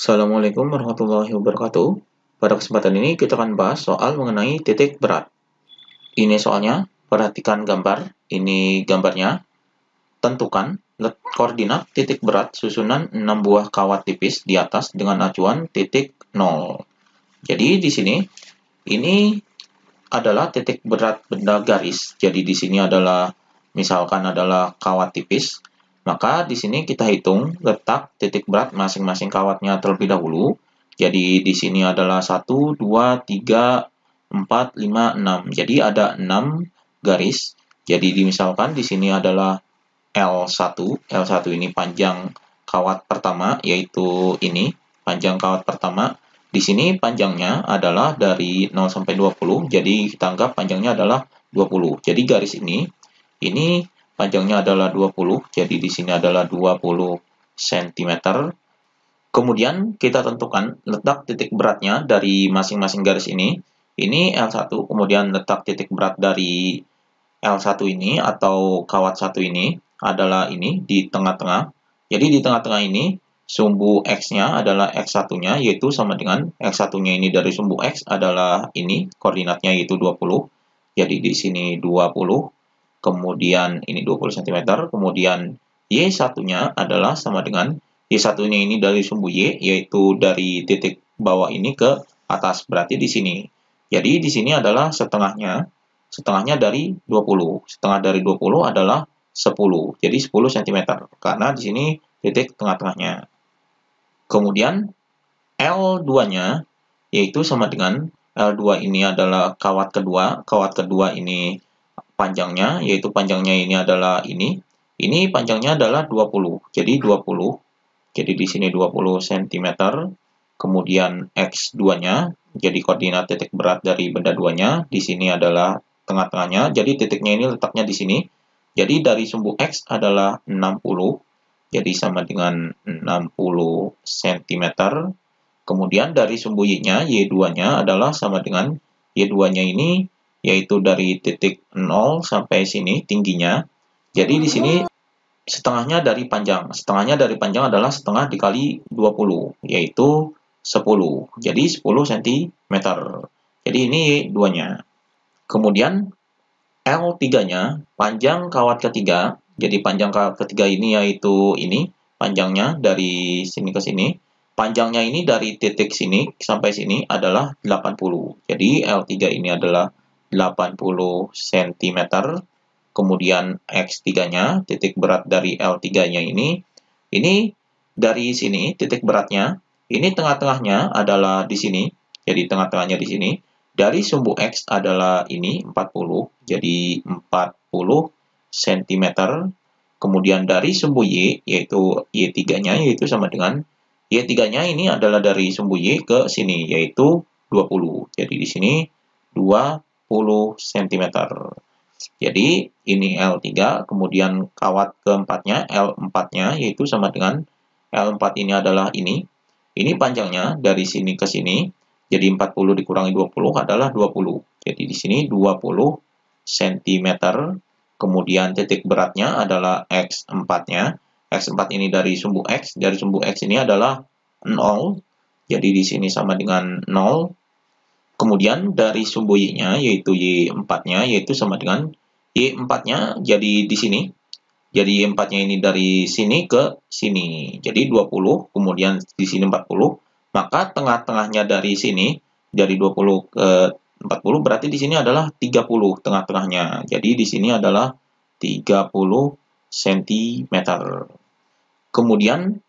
Assalamualaikum warahmatullahi wabarakatuh. Pada kesempatan ini kita akan bahas soal mengenai titik berat. Ini soalnya, perhatikan gambar. Ini gambarnya. Tentukan koordinat titik berat susunan 6 buah kawat tipis di atas dengan acuan titik 0. Jadi di sini, ini adalah titik berat benda garis. Jadi di sini adalah, misalkan adalah kawat tipis. Maka di sini kita hitung letak titik berat masing-masing kawatnya terlebih dahulu. Jadi di sini adalah 1, 2, 3, 4, 5, 6. Jadi ada 6 garis. Jadi misalkan di sini adalah L1. L1 ini panjang kawat pertama, yaitu ini panjang kawat pertama. Di sini panjangnya adalah dari 0 sampai 20. Jadi kita anggap panjangnya adalah 20. Jadi garis ini panjangnya adalah 20, jadi di sini adalah 20 cm. Kemudian kita tentukan letak titik beratnya dari masing-masing garis ini. Ini L1, kemudian letak titik berat dari L1 ini atau kawat 1 ini adalah ini di tengah-tengah. Jadi di tengah-tengah ini sumbu X-nya adalah X1-nya, yaitu sama dengan X1-nya ini dari sumbu X adalah ini, koordinatnya yaitu 20. Jadi di sini 20. Kemudian ini 20 cm, kemudian Y1-nya adalah sama dengan Y1-nya ini dari sumbu Y, yaitu dari titik bawah ini ke atas, berarti di sini. Jadi di sini adalah setengahnya dari 20. Setengah dari 20 adalah 10, jadi 10 cm, karena di sini titik tengah-tengahnya. Kemudian L2-nya, yaitu sama dengan L2 ini adalah kawat kedua ini panjangnya, yaitu panjangnya ini adalah ini panjangnya adalah 20, jadi 20, jadi di sini 20 cm, kemudian X2-nya, jadi koordinat titik berat dari benda duanya, di sini adalah tengah-tengahnya, jadi titiknya ini letaknya di sini, jadi dari sumbu X adalah 60, jadi sama dengan 60 cm, kemudian dari sumbu Y-nya, Y2-nya adalah sama dengan Y2-nya ini, yaitu dari titik 0 sampai sini tingginya. Jadi di sini setengahnya dari panjang. Setengahnya dari panjang adalah setengah dikali 20, yaitu 10. Jadi 10 cm. Jadi ini Y2-nya. Kemudian L3-nya, panjang kawat ketiga. Jadi panjang kawat ketiga ini yaitu ini, panjangnya dari sini ke sini. Panjangnya ini dari titik sini sampai sini adalah 80. Jadi L3 ini adalah 80 cm. Kemudian X3-nya, titik berat dari L3-nya ini dari sini titik beratnya, ini tengah-tengahnya adalah di sini. Jadi tengah-tengahnya di sini. Dari sumbu X adalah ini 40, jadi 40 cm. Kemudian dari sumbu Y, yaitu Y3-nya, yaitu sama dengan Y3-nya ini adalah dari sumbu Y ke sini, yaitu 20. Jadi di sini 20 cm. Jadi ini L3, kemudian kawat keempatnya, L4-nya, yaitu sama dengan L4 ini adalah ini. Ini panjangnya dari sini ke sini, jadi 40 dikurangi 20 adalah 20. Jadi di sini 20 cm. Kemudian titik beratnya adalah X4-nya. X4 ini dari sumbu X. Dari sumbu X ini adalah 0. Jadi di sini sama dengan 0. Kemudian dari sumbu Y-nya, yaitu Y4-nya, yaitu sama dengan Y4-nya jadi di sini. Jadi Y4-nya ini dari sini ke sini. Jadi 20, kemudian di sini 40. Maka tengah-tengahnya dari sini, dari 20 ke 40, berarti di sini adalah 30 tengah-tengahnya. Jadi di sini adalah 30 cm. Kemudian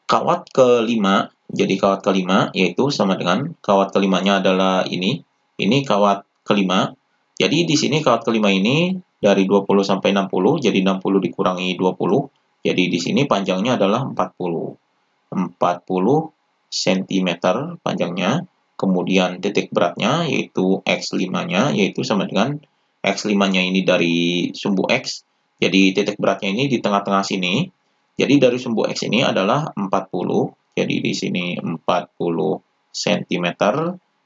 kawat kelima, jadi kawat kelima yaitu sama dengan kawat kelimanya adalah ini. Ini kawat kelima. Jadi di sini kawat kelima ini dari 20 sampai 60, jadi 60 dikurangi 20. Jadi di sini panjangnya adalah 40. 40 cm panjangnya. Kemudian titik beratnya yaitu X5-nya, yaitu sama dengan X5-nya ini dari sumbu X. Jadi titik beratnya ini di tengah-tengah sini. Jadi dari sumbu X ini adalah 40. Jadi di sini 40 cm.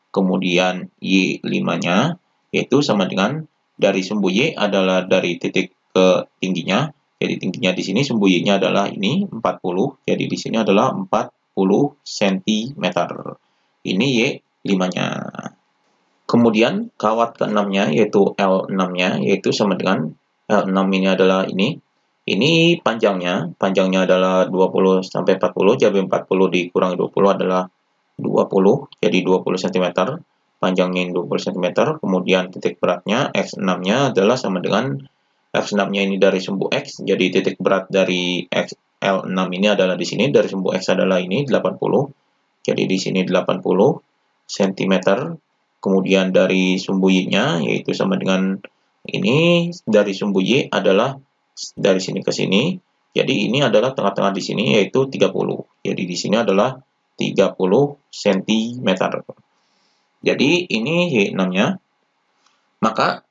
Kemudian Y5-nya yaitu sama dengan dari sumbu Y adalah dari titik ke tingginya. Jadi tingginya di sini sumbu Y-nya adalah ini 40. Jadi di sini adalah 40 cm. Ini Y5-nya. Kemudian kawat ke-6-nya yaitu L6-nya yaitu sama dengan L6 ini adalah ini. Ini panjangnya adalah 20 sampai 40, jadi 40 dikurangi 20 adalah 20, jadi 20 cm. Panjangnya 20 cm, kemudian titik beratnya X6-nya adalah sama dengan X6-nya ini dari sumbu X, jadi titik berat dari L6 ini adalah di sini, dari sumbu X adalah ini 80, jadi di sini 80 cm. Kemudian dari sumbu Y-nya yaitu sama dengan ini, dari sumbu Y adalah dari sini ke sini. Jadi ini adalah tengah-tengah di sini yaitu 30. Jadi di sini adalah 30 cm. Jadi ini Y6-nya. Maka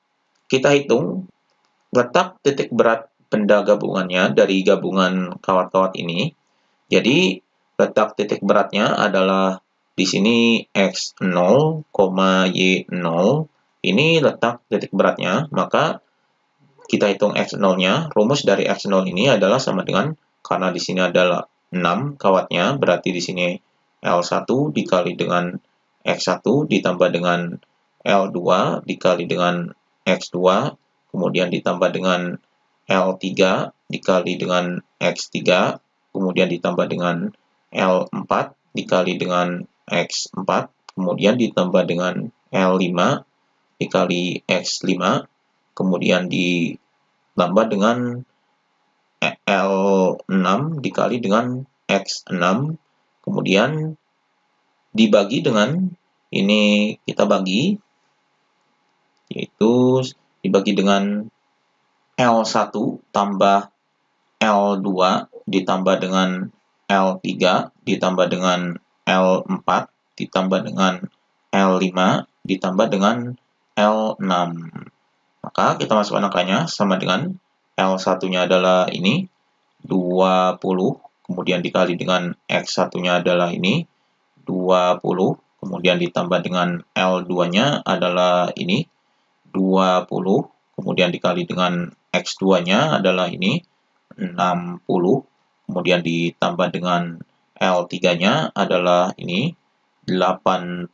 kita hitung letak titik berat benda gabungannya dari gabungan kawat-kawat ini. Jadi letak titik beratnya adalah di sini X0, Y0. Ini letak titik beratnya, maka kita hitung X0-nya. Rumus dari X0 ini adalah sama dengan, karena di sini adalah 6 kawatnya, berarti di sini L1 dikali dengan X1 ditambah dengan L2 dikali dengan X2, kemudian ditambah dengan L3 dikali dengan X3, kemudian ditambah dengan L4 dikali dengan X4, kemudian ditambah dengan L5 dikali X5, kemudian ditambah dengan L6 dikali dengan X6, kemudian dibagi dengan, ini kita bagi, yaitu dibagi dengan L1 tambah L2 ditambah dengan L3 ditambah dengan L4 ditambah dengan L5 ditambah dengan L6. Maka kita masukkan angkanya sama dengan L1-nya adalah ini 20, kemudian dikali dengan X1-nya adalah ini 20, kemudian ditambah dengan L2-nya adalah ini 20, kemudian dikali dengan X2-nya adalah ini 60, kemudian ditambah dengan L3-nya adalah ini 80,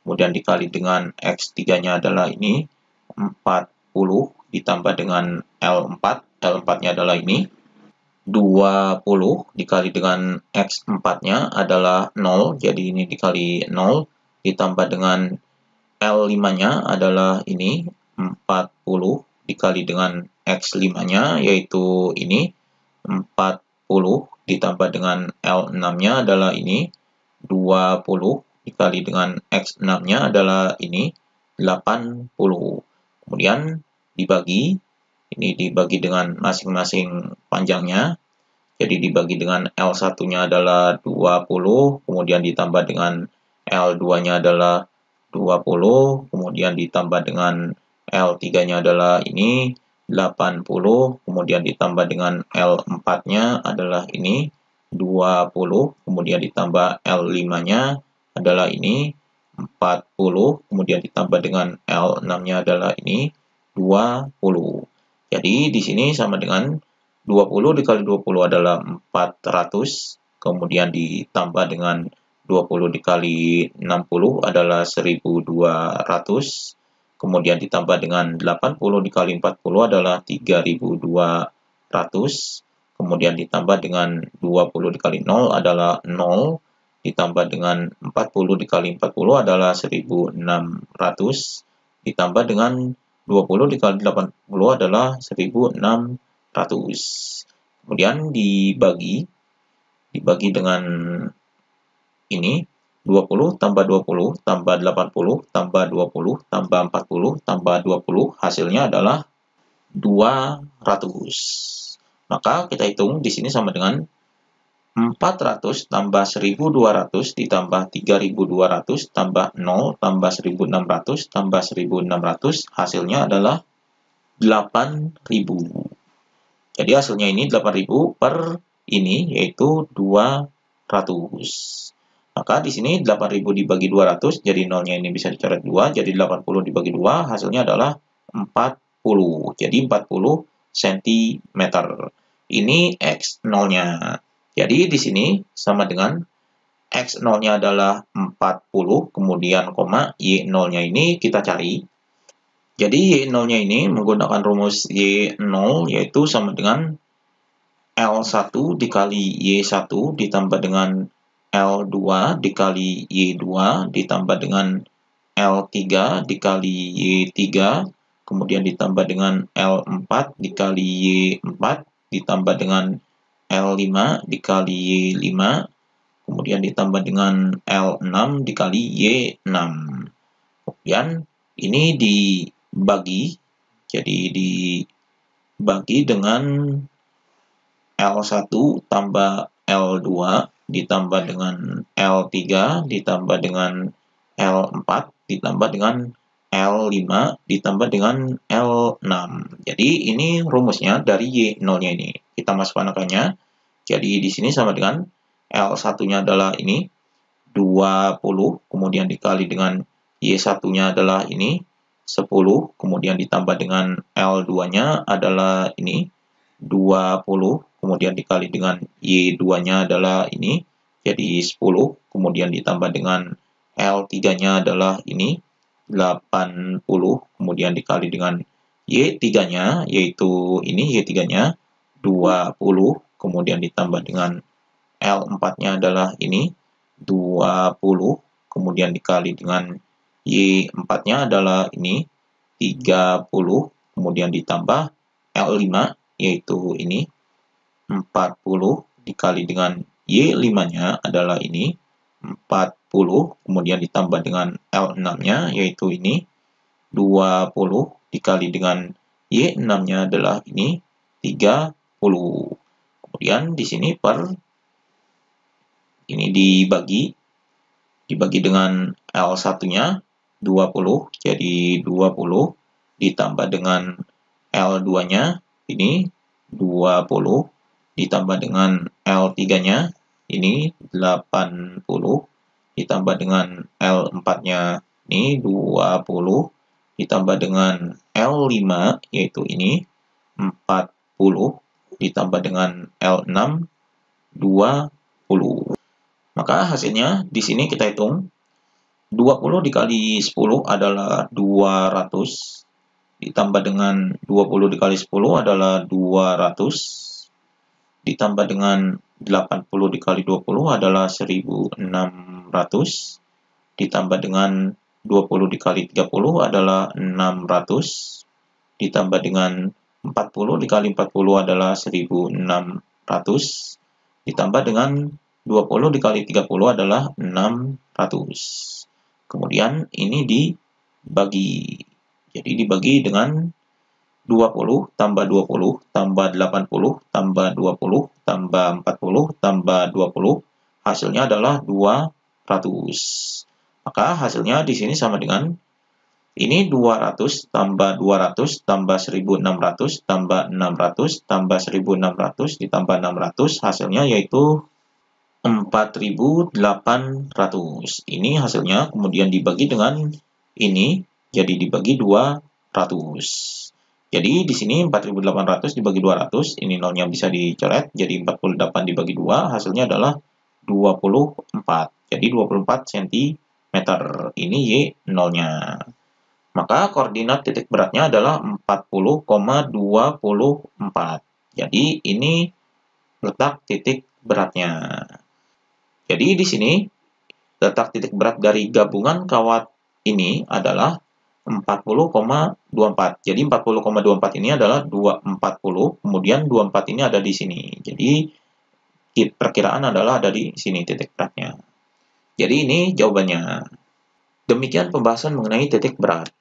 kemudian dikali dengan X3-nya adalah ini 40, ditambah dengan L4, L4-nya adalah ini 20, dikali dengan X4-nya adalah 0, jadi ini dikali 0, ditambah dengan L5-nya adalah ini 40, dikali dengan X5-nya yaitu ini 40, ditambah dengan L6-nya adalah ini 20, dikali dengan X6-nya adalah ini 80. Kemudian dibagi, ini dibagi dengan masing-masing panjangnya. Jadi dibagi dengan L1-nya adalah 20, kemudian ditambah dengan L2-nya adalah 20, kemudian ditambah dengan L3-nya adalah ini 80, kemudian ditambah dengan L4-nya adalah ini 20, kemudian ditambah L5-nya adalah ini 40, kemudian ditambah dengan L6-nya adalah ini 20. Jadi di sini sama dengan 20 dikali 20 adalah 400, kemudian ditambah dengan 20 dikali 60 adalah 1200, kemudian ditambah dengan 80 dikali 40 adalah 3200, kemudian ditambah dengan 20 dikali 0 adalah 0, ditambah dengan 40 dikali 40 adalah 1600, ditambah dengan 20 dikali 80 adalah 1600. Kemudian dibagi dengan ini 20 tambah 20 tambah 80 tambah 20 tambah 40 tambah 20, hasilnya adalah 200. Maka kita hitung di sini sama dengan 400 tambah 1200 ditambah 3200 tambah 0 tambah 1600 tambah 1600, hasilnya adalah 8000. Jadi hasilnya ini 8000 per ini yaitu 200. Maka di sini 8000 dibagi 200, jadi nolnya ini bisa dicoret 2, jadi 80 dibagi 2 hasilnya adalah 40. Jadi 40 cm. Ini X0-nya. Jadi di sini sama dengan X0-nya adalah 40, kemudian koma, Y0-nya ini kita cari. Jadi Y0-nya ini menggunakan rumus Y0 yaitu sama dengan L1 dikali Y1 ditambah dengan L2 dikali Y2 ditambah dengan L3 dikali Y3, kemudian ditambah dengan L4 dikali Y4 ditambah dengan L5 dikali Y5, kemudian ditambah dengan L6 dikali Y6. Kemudian ini dibagi, jadi dibagi dengan L1 tambah L2 ditambah dengan L3 ditambah dengan L4 ditambah dengan L5 ditambah dengan L6. Jadi ini rumusnya dari Y0-nya ini. Kita masukkan angkanya. Jadi di sini sama dengan L1-nya adalah ini 20, kemudian dikali dengan Y1-nya adalah ini 10, kemudian ditambah dengan L2-nya adalah ini 20, kemudian dikali dengan Y2-nya adalah ini, jadi 10, kemudian ditambah dengan L3-nya adalah ini 80, kemudian dikali dengan Y3-nya, yaitu ini Y3-nya 20, kemudian ditambah dengan L4-nya adalah ini 20, kemudian dikali dengan Y4-nya adalah ini 30, kemudian ditambah L5, yaitu ini 40, dikali dengan Y5-nya adalah ini 40, kemudian ditambah dengan L6-nya, yaitu ini 20, dikali dengan Y6-nya adalah ini 30. Kemudian di sini ini dibagi dengan L1-nya 20, jadi 20 ditambah dengan L2-nya ini 20 ditambah dengan L3-nya ini 80 ditambah dengan L4-nya ini 20 ditambah dengan L5 yaitu ini 40 ditambah dengan L6 20. Maka hasilnya di sini kita hitung 20 dikali 10 adalah 200 ditambah dengan 20 dikali 10 adalah 200 ditambah dengan 80 dikali 20 adalah 1600 ditambah dengan 20 dikali 30 adalah 600 ditambah dengan 40 dikali 40 adalah 1600 ditambah dengan 20 dikali 30 adalah 600. Kemudian ini dibagi. Jadi dibagi dengan 20 tambah 20 tambah 80 tambah 20 tambah 40 tambah 20. Hasilnya adalah 200. Maka hasilnya di sini sama dengan ini 200 tambah 200 tambah 1600 tambah 600 tambah 1600 ditambah 600. Hasilnya yaitu 4800. Ini hasilnya, kemudian dibagi dengan ini, jadi dibagi 200. Jadi di sini 4800 dibagi 200, ini nolnya bisa dicoret, jadi 48 dibagi 2, hasilnya adalah 24. Jadi 24 cm. Ini Y0-nya. Maka koordinat titik beratnya adalah 40,24. Jadi ini letak titik beratnya. Jadi di sini letak titik berat dari gabungan kawat ini adalah 40,24. Jadi 40,24 ini adalah 240, kemudian 24 ini ada di sini. Jadi perkiraan adalah ada di sini titik beratnya. Jadi ini jawabannya. Demikian pembahasan mengenai titik berat.